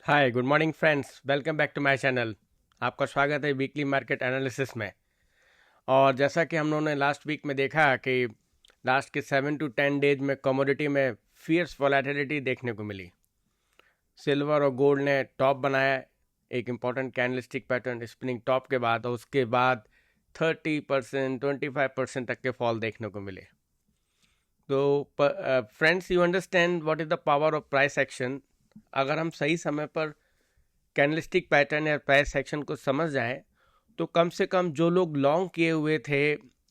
Hi good morning friends, welcome back to my channel. आपका स्वागत है वीकली मार्केट एनालिसिस में। और जैसा कि हम लोगों ने लास्ट वीक में देखा कि लास्ट के 7 to 10 डेज में कमोडिटी में फियर्स वॉलेटिलिटी देखने को मिली। सिल्वर और गोल्ड ने टॉप बनाया, एक important candlestick pattern spinning top के बाद, और उसके बाद 30% 25% तक के फॉल देखने को मिले। तो friends, you understand what is the power of price action. अगर हम सही समय पर कैंडलस्टिक पैटर्न या प्राइस सेक्शन को समझ जाएं तो कम से कम जो लोग लॉन्ग किए हुए थे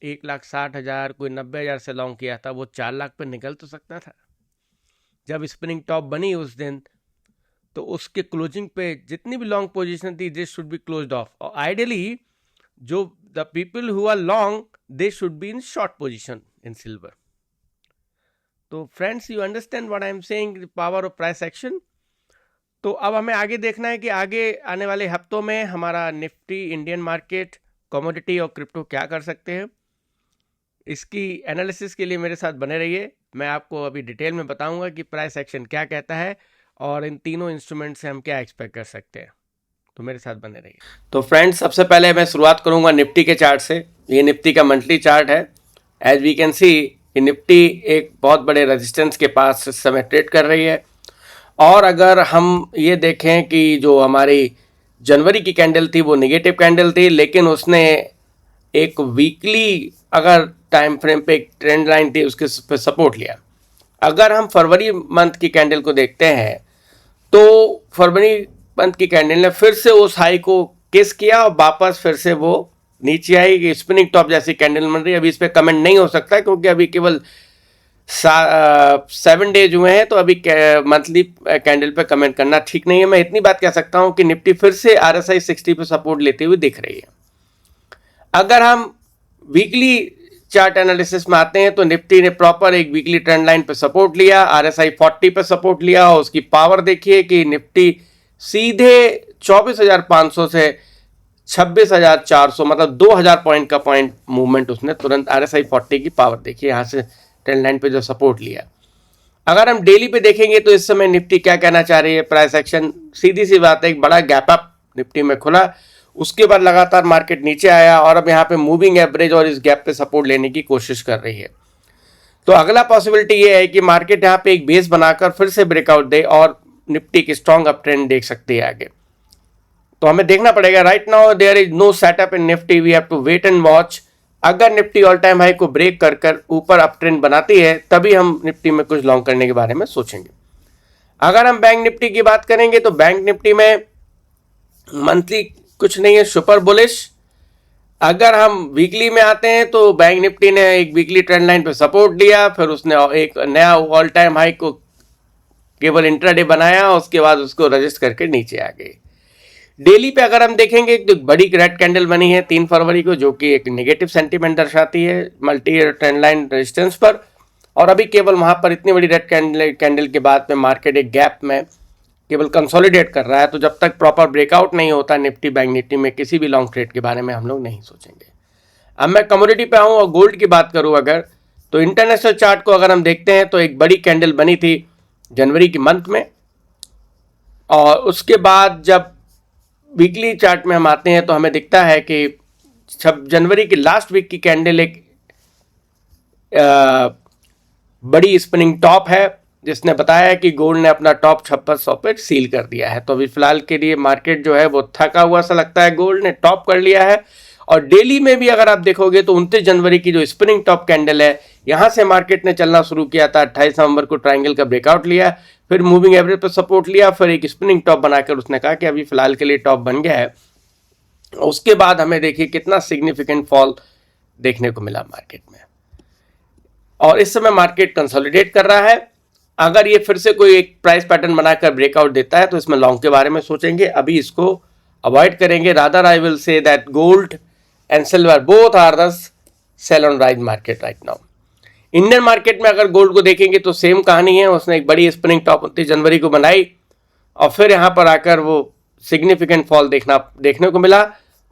1,60,000, कोई 90,000 से लॉन्ग किया था, वो 4 लाख पे निकल तो सकता था। जब स्पिनिंग टॉप बनी उस दिन, तो उसके क्लोजिंग पे जितनी भी लॉन्ग पोजीशन थी this should be closed off. और आइडियली जो the people who are long they should be in short position in silver. तो friends, you understand what I am saying, the power of price action. तो अब हमें आगे देखना है कि आगे आने वाले हफ्तों में हमारा निफ्टी, इंडियन मार्केट, कमोडिटी और क्रिप्टो क्या कर सकते हैं। इसकी एनालिसिस के लिए मेरे साथ बने रहिए। मैं आपको अभी डिटेल में बताऊंगा कि प्राइस एक्शन क्या कहता है और इन तीनों इंस्ट्रूमेंट से हम क्या एक्सपेक्ट कर सकते हैं। तो मेरे साथ बने रहिए। तो फ्रेंड्स, सबसे पहले मैं शुरुआत करूंगा निफ्टी के चार्ट से। ये निफ्टी का मंथली चार्ट है। As we can see, Nifty एक बहुत बड़े रेजिस्टेंस के पास इस समय ट्रेड कर रही है। और अगर हम ये देखें कि जो हमारी जनवरी की कैंडल थी वो नेगेटिव कैंडल थी, लेकिन उसने एक वीकली अगर टाइम फ्रेम पे एक ट्रेंड लाइन थी उसके पे सपोर्ट लिया। अगर हम फरवरी मंथ की कैंडल को देखते हैं तो फरवरी मंथ की कैंडल ने फिर से उस हाई को किस किया और वापस फिर से वो नीचे आई कि स्पिनिंग टॉप जैसी कैंडल बन रही है। अभी इस पर कमेंट नहीं हो सकता क्योंकि अभी केवल 7 डेज हुए हैं, तो अभी मंथली कैंडल पे कमेंट करना ठीक नहीं है। मैं इतनी बात कह सकता हूं कि निफ्टी फिर से RSI 60 पे सपोर्ट लेते हुए दिख रही है। अगर हम वीकली चार्ट एनालिसिस में आते हैं तो निफ्टी ने प्रॉपर एक वीकली ट्रेंड लाइन पे सपोर्ट लिया, RSI 40 पे सपोर्ट लिया, और उसकी पावर देखिए कि निफ्टी सीधे 24,500 से 26,400, मतलब 2,000 पॉइंट का पॉइंट मूवमेंट उसने तुरंत। RSI 40 की पावर देखिए, यहाँ से ट्रेंड लाइन पे जो सपोर्ट लिया। अगर हम डेली पे देखेंगे तो इस समय निफ्टी क्या कहना चाह रही है, प्राइस एक्शन, सीधी सी बात है, एक बड़ा गैप अप निफ्टी में खुला, उसके बाद लगातार मार्केट नीचे आया और अब यहाँ पे मूविंग एवरेज और इस गैप पे सपोर्ट लेने की कोशिश कर रही है। तो अगला पॉसिबिलिटी ये है कि मार्केट यहाँ पे एक बेस बनाकर फिर से ब्रेकआउट दे और निफ्टी की स्ट्रॉन्ग अप ट्रेंड देख सकती है आगे। तो हमें देखना पड़ेगा। Right now there is no setup in Nifty, we have to wait and watch. अगर निफ्टी ऑल टाइम हाई को ब्रेक कर कर ऊपर अप ट्रेंड बनाती है तभी हम निफ्टी में कुछ लॉन्ग करने के बारे में सोचेंगे। अगर हम बैंक निफ्टी की बात करेंगे तो बैंक निफ्टी में मंथली कुछ नहीं है, सुपर बुलिश। अगर हम वीकली में आते हैं तो बैंक निफ्टी ने एक वीकली ट्रेंड लाइन पे सपोर्ट दिया, फिर उसने एक नया ऑल टाइम हाई को केवल इंट्राडे बनाया, उसके बाद उसको रजिस्ट करके नीचे आ गई। डेली पे अगर हम देखेंगे तो एक बड़ी रेड कैंडल बनी है 3 फरवरी को, जो कि एक नेगेटिव सेंटीमेंट दर्शाती है मल्टी ट्रेंड लाइन रेजिस्टेंस पर। और अभी केवल वहां पर इतनी बड़ी रेड कैंडल के बाद में मार्केट एक गैप में केवल कंसोलिडेट कर रहा है। तो जब तक प्रॉपर ब्रेकआउट नहीं होता निफ्टी, बैंक निफ्टी में किसी भी लॉन्ग ट्रेड के बारे में हम लोग नहीं सोचेंगे। अब मैं कमोडिटी पे आऊँ और गोल्ड की बात करूँ अगर, तो इंटरनेशनल चार्ट को अगर हम देखते हैं तो एक बड़ी कैंडल बनी थी जनवरी की मंथ में, और उसके बाद जब वीकली चार्ट में हम आते हैं तो हमें दिखता है कि जनवरी की लास्ट वीक की कैंडल एक बड़ी स्पिनिंग टॉप है, जिसने बताया कि गोल्ड ने अपना टॉप 5600 पे सील कर दिया है। तो अभी फिलहाल के लिए मार्केट जो है वो थका हुआ सा लगता है, गोल्ड ने टॉप कर लिया है। और डेली में भी अगर आप देखोगे तो 29 जनवरी की जो स्पिनिंग टॉप कैंडल है, यहाँ से मार्केट ने चलना शुरू किया था। 28 नवंबर को ट्राइंगल का ब्रेकआउट लिया, फिर मूविंग एवरेज पर सपोर्ट लिया, फिर एक स्पिनिंग टॉप बनाकर उसने कहा कि अभी फिलहाल के लिए टॉप बन गया है। उसके बाद हमें देखिए कितना सिग्निफिकेंट फॉल देखने को मिला मार्केट में, और इस समय मार्केट कंसोलिडेट कर रहा है। अगर ये फिर से कोई एक प्राइस पैटर्न बनाकर ब्रेकआउट देता है तो इसमें लॉन्ग के बारे में सोचेंगे, अभी इसको अवॉइड करेंगे। Rather I will say that gold and silver both are the sell on rise market right now. Indian market में अगर गोल्ड को देखेंगे तो सेम कहानी है, उसने एक बड़ी स्पिनिंग टॉप 29 जनवरी को बनाई और फिर यहाँ पर आकर वो सिग्निफिकेंट फॉल देखने को मिला,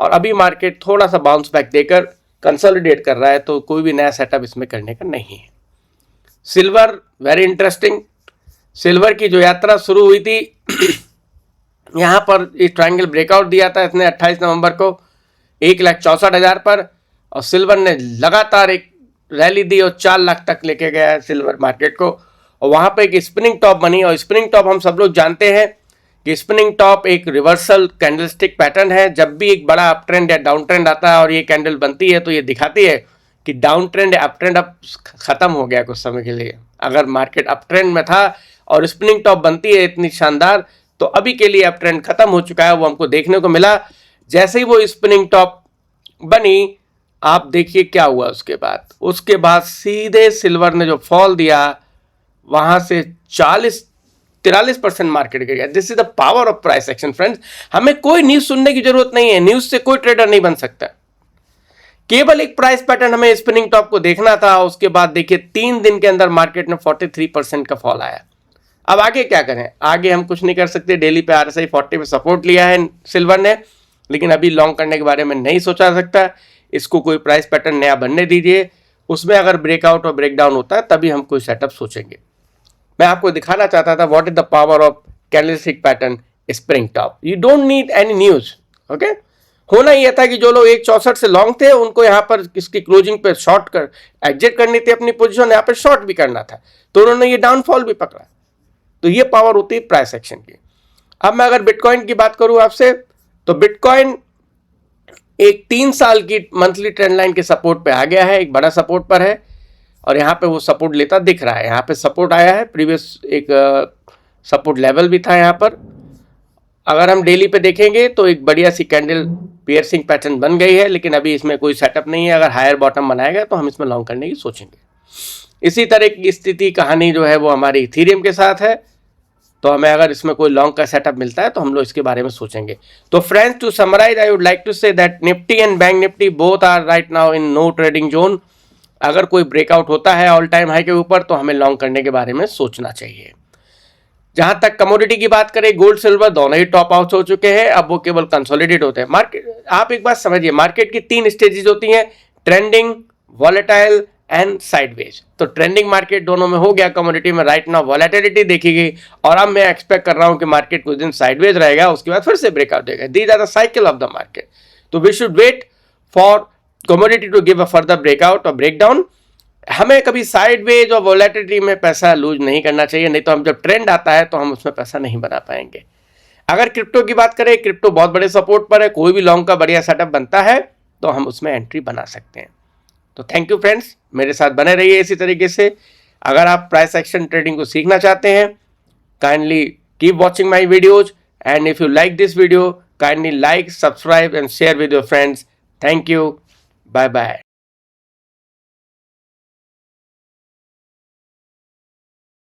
और अभी मार्केट थोड़ा सा बाउंस बैक देकर कंसोलिडेट कर रहा है। तो कोई भी नया सेटअप इसमें करने का नहीं है। Silver very interesting. सिल्वर की जो यात्रा शुरू हुई थी यहाँ पर ये ट्रायंगल ब्रेकआउट दिया था इसने 28 नवंबर को 1,64,000 पर, और सिल्वर ने लगातार एक रैली दी और 4 लाख तक लेके गया है सिल्वर मार्केट को। और वहाँ पे एक स्पिनिंग टॉप बनी, और स्पिनिंग टॉप हम सब लोग जानते हैं कि स्पिनिंग टॉप एक रिवर्सल कैंडलस्टिक पैटर्न है। जब भी एक बड़ा अप ट्रेंड या डाउन ट्रेंड आता है और ये कैंडल बनती है तो ये दिखाती है कि डाउन ट्रेंड या अप ट्रेंड अब खत्म हो गया कुछ समय के लिए। अगर मार्केट अप ट्रेंड में था और स्पिनिंग टॉप बनती है इतनी शानदार, तो अभी के लिए अप ट्रेंड खत्म हो चुका है, वो हमको देखने को मिला। जैसे ही वो स्पिनिंग टॉप बनी, आप देखिए क्या हुआ उसके बाद सीधे सिल्वर ने जो फॉल दिया वहां से 43% मार्केट गिर गया। This is the power of price action friends. हमें कोई न्यूज सुनने की जरूरत नहीं है, न्यूज से कोई ट्रेडर नहीं बन सकता। केवल एक प्राइस पैटर्न हमें स्पिनिंग टॉप को देखना था। उसके बाद देखिए 3 दिन के अंदर मार्केट में 43% का फॉल आया। अब आगे क्या करें? आगे हम कुछ नहीं कर सकते। डेली पे RSI 40 पे सपोर्ट लिया है सिल्वर ने, लेकिन अभी लॉन्ग करने के बारे में नहीं सोचा सकता। इसको कोई प्राइस पैटर्न नया बनने दीजिए, उसमें अगर ब्रेकआउट और ब्रेकडाउन होता है तभी हम कोई सेटअप सोचेंगे। मैं आपको दिखाना चाहता था what is the power of candlestick pattern spring top. You don't need any news, okay. होना यह था कि जो लोग 164 से लॉन्ग थे उनको यहाँ पर इसकी क्लोजिंग पे शॉर्ट कर एग्जिट करनी थी अपनी पोजीशन, यहाँ पर शॉर्ट भी करना था, तो उन्होंने ये डाउनफॉल भी पकड़ा। तो ये पावर होती है प्राइस एक्शन की। अब मैं अगर बिटकॉइन की बात करूं आपसे, तो बिटकॉइन एक 3 साल की मंथली ट्रेंड लाइन के सपोर्ट पे आ गया है, एक बड़ा सपोर्ट पर है, और यहाँ पे वो सपोर्ट लेता दिख रहा है। यहाँ पे सपोर्ट आया है, प्रीवियस एक सपोर्ट लेवल भी था यहाँ पर। अगर हम डेली पे देखेंगे तो एक बढ़िया सी कैंडल पियर्सिंग पैटर्न बन गई है, लेकिन अभी इसमें कोई सेटअप नहीं है। अगर हायर बॉटम बनाएगा तो हम इसमें लॉन्ग करने की सोचेंगे। इसी तरह की स्थिति कहानी जो है वो हमारी इथेरियम के साथ है, तो हमें अगर इसमें कोई लॉन्ग का सेटअप मिलता है तो हम लोग इसके बारे में सोचेंगे। तो friends, to summarise I would like to say that Nifty and bank Nifty both are right now in no trading zone. अगर कोई ब्रेकआउट होता है ऑल टाइम हाई के ऊपर तो हमें लॉन्ग करने के बारे में सोचना चाहिए। जहां तक कमोडिटी की बात करें, गोल्ड सिल्वर दोनों ही टॉप आउट हो चुके हैं, अब वो केवल कंसोलिडेट होते हैं। मार्केट, आप एक बात समझिए, मार्केट की 3 स्टेजेस होती हैं, ट्रेंडिंग, वॉलेटाइल एंड साइडवेज। तो ट्रेंडिंग मार्केट दोनों में हो गया, कमोडिटी में राइट नाउ वॉलेटिलिटी देखी गई, और अब मैं एक्सपेक्ट कर रहा हूं कि मार्केट कुछ दिन साइडवेज रहेगा, उसके बाद फिर से ब्रेकआउट देगा। These are the cycle of the market. तो we should wait for commodity to give a further breakout और ब्रेकडाउन। हमें कभी साइडवेज और वॉलेटिलिटी में पैसा लूज नहीं करना चाहिए, नहीं तो हम जब ट्रेंड आता है तो हम उसमें पैसा नहीं बना पाएंगे। अगर क्रिप्टो की बात करें, क्रिप्टो बहुत बड़े सपोर्ट पर है, कोई भी लॉन्ग का बढ़िया सेटअप बनता है तो हम उसमें एंट्री बना सकते हैं। तो थैंक यू फ्रेंड्स, मेरे साथ बने रहिए इसी तरीके से। अगर आप प्राइस एक्शन ट्रेडिंग को सीखना चाहते हैं, kindly keep watching my videos, and if you like this video, kindly like, subscribe and share with your friends. Thank you, bye bye.